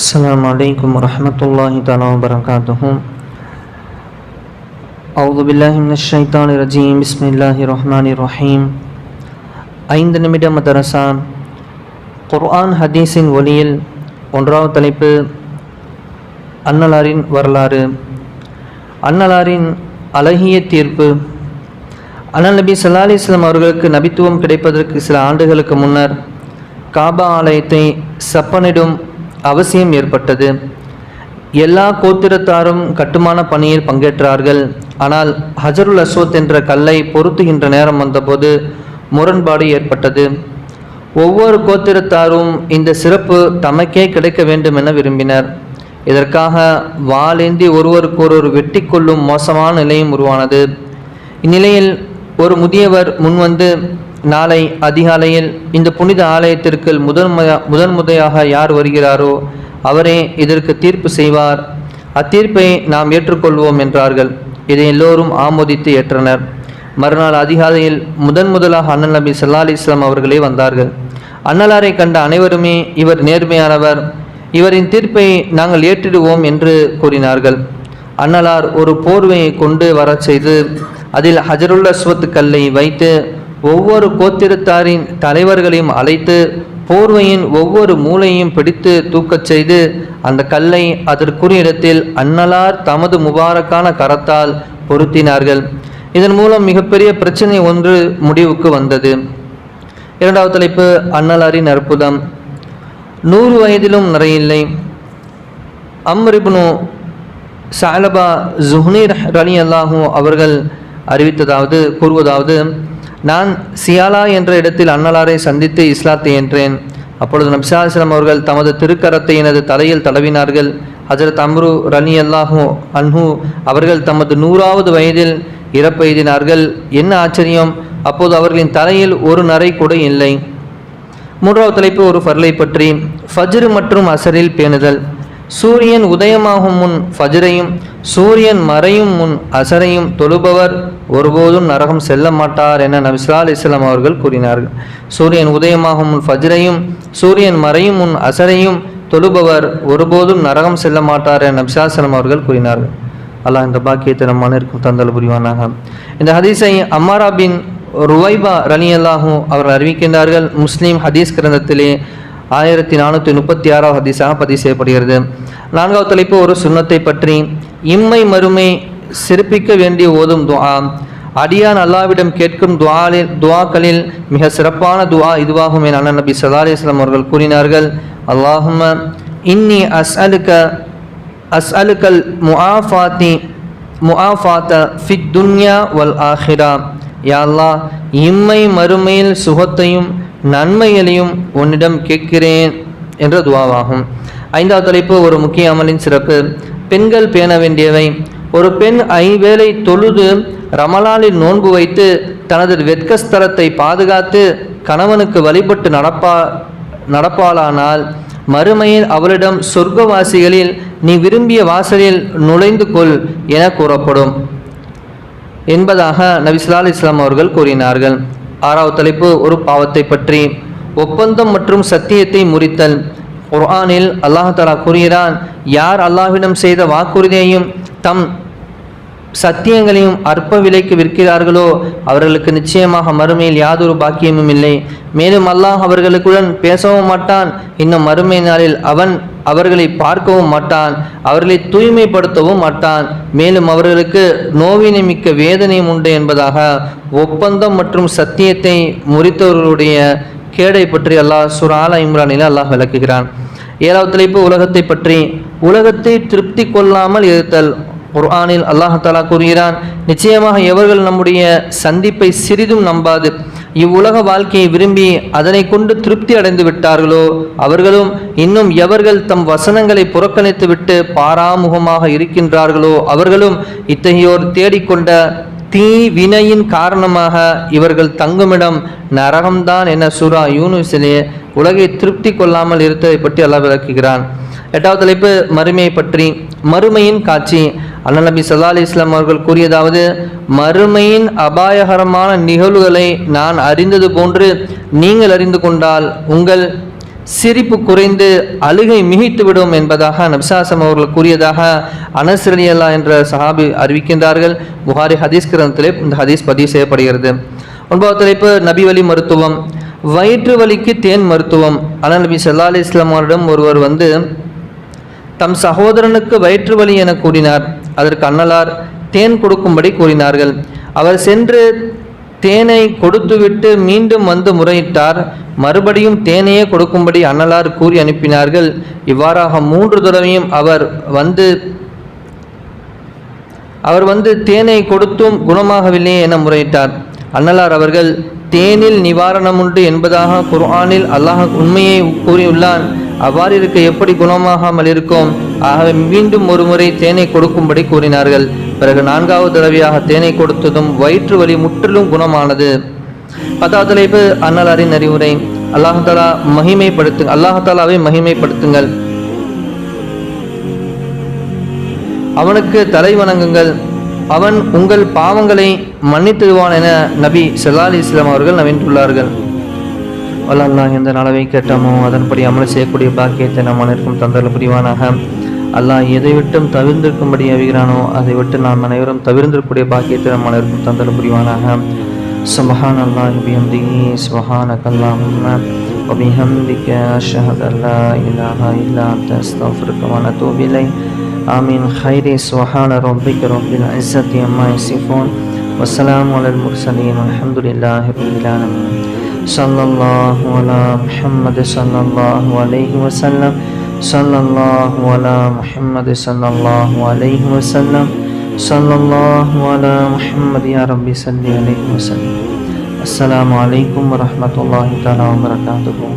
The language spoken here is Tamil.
السلام عليكم ورحمة الله تعالى وبركاته. أعوذ بالله من الشيطان الرجيم. بسم الله الرحمن الرحيم. 5 நிமிட மதரசா குர்ஆன் ஹதீஸின் ஒளியில் ஒன்றாவது தலைப்பு அன்னலாரின் வரலாறு. அன்னலாரின் அழகிய தீர்ப்பு. அண்ணல் நபி ஸல்லல்லாஹு அலைஹி வஸல்லம் அவர்களுக்கு நபித்துவம் கிடைப்பதற்கு சில ஆண்டுகளுக்கு முன்னர் காபா ஆலயத்தை செப்பனிடும் அவசியம் ஏற்பட்டது. எல்லா கோத்திரத்தாரும் கட்டுமான பணியில் பங்கேற்றார்கள். ஆனால் ஹஜருல் அஸ்வத் என்ற கல்லை பொருத்துகின்ற நேரம் வந்தபோது முரண்பாடு ஏற்பட்டது. ஒவ்வொரு கோத்திரத்தாரும் இந்த சிறப்பு தமக்கே கிடைக்க வேண்டும் என விரும்பினர். இதற்காக வாளேந்தி ஒருவருக்கொருவர் வெட்டி கொள்ளும் மோசமான நிலையும் உருவானது. இந்நிலையில் ஒரு முதியவர் முன்வந்து, நாளை அதிகாலையில் இந்த புனித ஆலயத்திற்கு முதன்முறையாக யார் வருகிறாரோ அவரே இதற்கு தீர்ப்பு செய்வார். அத்தீர்ப்பை நாம் ஏற்றுக்கொள்வோம் என்றார்கள். இதை எல்லோரும் ஆமோதித்து ஏற்றனர். மறுநாள் அதிகாலையில் முதலாக அண்ணல் நபி ஸல்லல்லாஹு அலைஹி வஸல்லம் அவர்களே வந்தார்கள். அன்னலாரை கண்ட அனைவருமே இவர் நேர்மையானவர், இவரின் தீர்ப்பை நாங்கள் ஏற்றிடுவோம் என்று கூறினார்கள். அன்னலார் ஒரு போர்வையை கொண்டு வரச் செய்து அதில் ஹஜருல் அஸ்வத் கல்லை வைத்து ஒவ்வொரு கோத்திரத்தாரின் தலைவர்களையும் அழைத்து போர்வையின் ஒவ்வொரு மூலையும் பிடித்து தூக்கச் செய்து அந்த கல்லை அதற்குரிய இடத்தில் அன்னலார் தமது முபாரக்கான கரத்தால் பொருத்தினார்கள். இதன் மூலம் மிகப்பெரிய பிரச்சனை ஒன்று முடிவுக்கு வந்தது. இரண்டாவது தலைப்பு அன்னலாரின் அற்புதம். 100 வயதிலும் நிறையில்லை. அம்ர் இப்னு ஸஅலபா ஸுஹ்னி ரலியல்லாஹு அவர்கள் கூறுவதாவது, நான் சியாலா என்ற இடத்தில் அன்னலாரை சந்தித்து இஸ்லாத்தை என்றேன். அப்பொழுது நபி ஸல்லல்லாஹு அலைஹி வஸல்லம் அவர்கள் தமது திருக்கரத்தை எனது தலையில் தடவினார்கள். ஹஜ்ரத் அம்ரு ரலியல்லாஹு அன்ஹு அவர்கள் தமது 100வது வயதில் இறப்பெய்தினார்கள். என்ன ஆச்சரியம்! அப்போது அவர்களின் தலையில் ஒரு நரை கூட இல்லை. மூன்றாவது தலைப்பு ஒரு ஃபர்லை பற்றி. ஃபஜ்ர் மற்றும் அசரில் பேணுதல். சூரியன் உதயமாகும் முன் ஃபஜ்ரையும் சூரியன் மறையும் முன் அசரையும் தொழுபவர் ஒருபோதும் நரகம் செல்ல மாட்டார் என நபி ஸல்லல்லாஹு அலைஹி வஸல்லம் அவர்கள் கூறினார்கள். சூரியன் உதயமாகும் முன் ஃபஜ்ரையும் சூரியன் மறையும் முன் அசரையும் தொழுபவர் ஒருபோதும் நரகம் செல்ல மாட்டார் என நபி ஸல்லல்லாஹு அலைஹி வஸல்லம் அவர்கள் கூறினார்கள். அல்லாஹ் இந்த பாக்கியத்தை நம் அனைவருக்கும் தந்தல் புரிவானாக. இந்த ஹதீஸை அம்மாரா பின் ருவைபா ரலியல்லாஹு அவர்கள் அறிவிக்கின்றார்கள். முஸ்லீம் ஹதீஸ் கிரந்தத்திலே 1436 ஹதீஸாக பதிவு செய்யப்படுகிறது. நான்காவது தலைப்பு ஒரு சுன்னத்தை பற்றி. இம்மை மறுமை சிறப்பிக்க வேண்டிய ஓதும் துஆ. அடியான் அல்லாஹ்விடம் கேட்கும் துஆக்களில் மிக சிறப்பான துஆ இதுவாகும் என அண்ணல் நபி ஸல்லல்லாஹு அலைஹி வஸல்லம் அவர்கள் கூறினார்கள். அல்லாஹும்ம இன்னி அஸ்அலுகல் முஆஃபாத ஃபித் துன்யா வல் ஆஹிரா. யா அல்லாஹ், இம்மை மறுமையில் சுகத்தையும் நன்மைகளையும் உன்னிடம் கேட்கிறேன் என்ற துஆவாகும். ஐந்தாவது தலைப்பு ஒரு முக்கிய அமலின் சிறப்பு. பெண்கள் பேண வேண்டியவை. ஒரு பெண் 5 வேளை தொழுது ரமலானில் நோன்பு வைத்து தனது வெட்கஸ்தலத்தை பாதுகாத்து கணவனுக்கு வழிபட்டு நடப்பாளானால் மறுமையில் அவளிடம் சொர்க்கவாசிகளில் நீ விரும்பிய வாசலில் நுழைந்து கொள் என கூறப்படும் என்பதாக நபி ஸல்லல்லாஹு அலைஹி வஸல்லம் அவர்கள் கூறினார்கள். ஆறாவது தலைப்பு ஒரு பாவத்தை பற்றி. ஒப்பந்தம் மற்றும் சத்தியத்தை முறித்தல். குர்ஆனில் அல்லாஹ் தஆலா கூறுகிறான், யார் அல்லாஹ்விடம் செய்த வாக்குறுதியையும் தம் சத்தியங்களையும் அற்ப விலைக்கு விற்கிறார்களோ அவர்களுக்கு நிச்சயமாக மறுமையில் யாதொரு பாக்கியமும் இல்லை. மேலும் அல்லாஹ் அவர்களுக்குடன் பேசவும் மாட்டான். இன்னும் மறுமை நாளில் அவன் அவர்களை பார்க்கவும் மாட்டான், அவர்களை தூய்மைப்படுத்தவும் மாட்டான். மேலும் அவர்களுக்கு நோவினை மிக்க வேதனையும் உண்டு என்பதாக ஒப்பந்தம் மற்றும் சத்தியத்தை முறித்தவர்களுடைய கேடை பற்றி அல்லாஹ் சூரா ஆல இம்ரானில் அல்லாஹ் விளக்குகிறான். ஏழாவது தலைப்பு உலகத்தை பற்றி. உலகத்தை திருப்தி கொள்ளாமல் இருத்தல். குர்ஆனில் அல்லாஹ் தஆலா கூறுகிறான், நிச்சயமாக எவர்கள் நம்முடைய சந்திப்பை சிறிதும் நம்பாது இவ்வுலக வாழ்க்கையை விரும்பி அதனை கொண்டு திருப்தி அடைந்து விட்டார்களோ அவர்களும், இன்னும் எவர்கள் தம் வசனங்களை புறக்கணித்து விட்டு பாராமுகமாக இருக்கின்றார்களோ அவர்களும் இத்தகையோர் தேடிக்கொண்ட தீ வினையின் காரணமாக இவர்கள் தங்குமிடம் நரகம்தான் என சூரா யூனுஸிலே உலகை திருப்தி கொள்ளாமல் இருந்ததை பற்றி அல்லாஹ் விளக்குகிறான். எட்டாவது தலைப்பு மறுமையை பற்றி. மறுமையின் காட்சி. அண்ணல் நபி ஸல்லல்லாஹு அலைஹி வஸல்லம் அவர்கள் கூறியதாவது, மறுமையின் அபாயகரமான நிகழ்வுகளை நான் அறிந்தது போன்று நீங்கள் அறிந்து கொண்டால் உங்கள் சிரிப்பு குறைந்து அழுகை மிகைத்துவிடும் என்பதாக நபிசாசம் அவர்கள் கூறியதாக அனஸ் ரலியல்லாஹு என்ற சஹாபி அறிவிக்கின்றார்கள். புகாரி ஹதீஸ் கிரந்தத்திலே இந்த ஹதீஸ் பதிவு செய்யப்படுகிறது. 9வது தலைப்பு நபி வழி மருத்துவம். வயிற்று வலிக்கு தேன் மருத்துவம். அண்ணல் நபி ஸல்லல்லாஹு அலைஹி வஸல்லம் அவரிடம் ஒருவர் வந்து தம் சகோதரனுக்கு வயிற்று வலி என கூறினார். அதற்கு அன்னலார் தேன் கொடுக்கும்படி கூறினார்கள். அவர் சென்று தேனை கொடுத்துவிட்டு மீண்டும் வந்து முறையிட்டார். மறுபடியும் தேனையே கொடுக்கும்படி அன்னலார் கூறி அனுப்பினார்கள். இவ்வாறாக 3 தடவையும் அவர் வந்து தேனை கொடுத்தும் குணமாகவில்லையே என முறையிட்டார். அன்னலார் அவர்கள், தேனில் நிவாரணம் உண்டு என்பதாக குர்ஆனில் அல்லாஹ் உண்மையை கூறியுள்ளான். அவ்வாறு இருக்க எப்படி குணமாகாமல் இருக்கும்? ஆகவே மீண்டும் ஒரு முறை தேனை கொடுக்கும்படி கூறினார்கள். பிறகு 4வது தடவையாக தேனை கொடுத்ததும் வயிற்று வலி முற்றிலும் குணமானது. 10வது தலைப்பு அன்னலாரின் அறிவுரை. அல்லாஹாலாவை மகிமைப்படுத்துங்கள், அவனுக்கு தலை வணங்குங்கள், அவன் உங்கள் பாவங்களை மன்னித்துடுவான் என நபி ஸல்லல்லாஹு அலைஹி வஸல்லம் அவர்கள் நவின்றுள்ளார்கள். அல்லாஹ் எந்த நலவை கேட்டோமோ அதன்படி அமல் செய்யக்கூடிய பாக்கியத்தை நம் அனைவருக்கும் தந்தல் புரிவானாக. அல்லாஹ் எதை விட்டும் தவிர்ந்திருக்கும்படி அறிகிறானோ அதை விட்டு நாம் அனைவரும் தவிர்ந்திருக்கக்கூடிய பாக்கியத்தை நம் அனைவருக்கும் தந்தல் புரிவானாக. சுப்ஹானல்லாஹி பிஹம்திஹி சுப்ஹானக்கல்லாஹும்ம வ பிஹம்திக அஷ்ஹது அல்லா இலாஹா இல்லா அன்த அஸ்தக்ஃபிருக வ அத்தூபு இலைக். ஆமீன். ஹைரி சுப்ஹான ரப்பிக ரப்பில் இஸ்ஸத்தி அம்மா யசிஃபூன் வ ஸலாமு அலல் முர்ஸலீன் வல்ஹம்துலில்லாஹி ரப்பில் ஆலமீன். ஸல்லல்லாஹு அலா முஹம்மது ஸல்லல்லாஹு அலைஹி வஸல்லம். ஸல்லல்லாஹு அலா முஹம்மது ஸல்லல்லாஹு அலைஹி வஸல்லம். ஸல்லல்லாஹு அலா முஹம்மது யா ரப்பி ஸல்லி அலைஹி வஸல்லம். அஸ்ஸலாமு அலைக்கும் வரஹ்மத்துல்லாஹி தஆலா வ பரகாத்துஹு.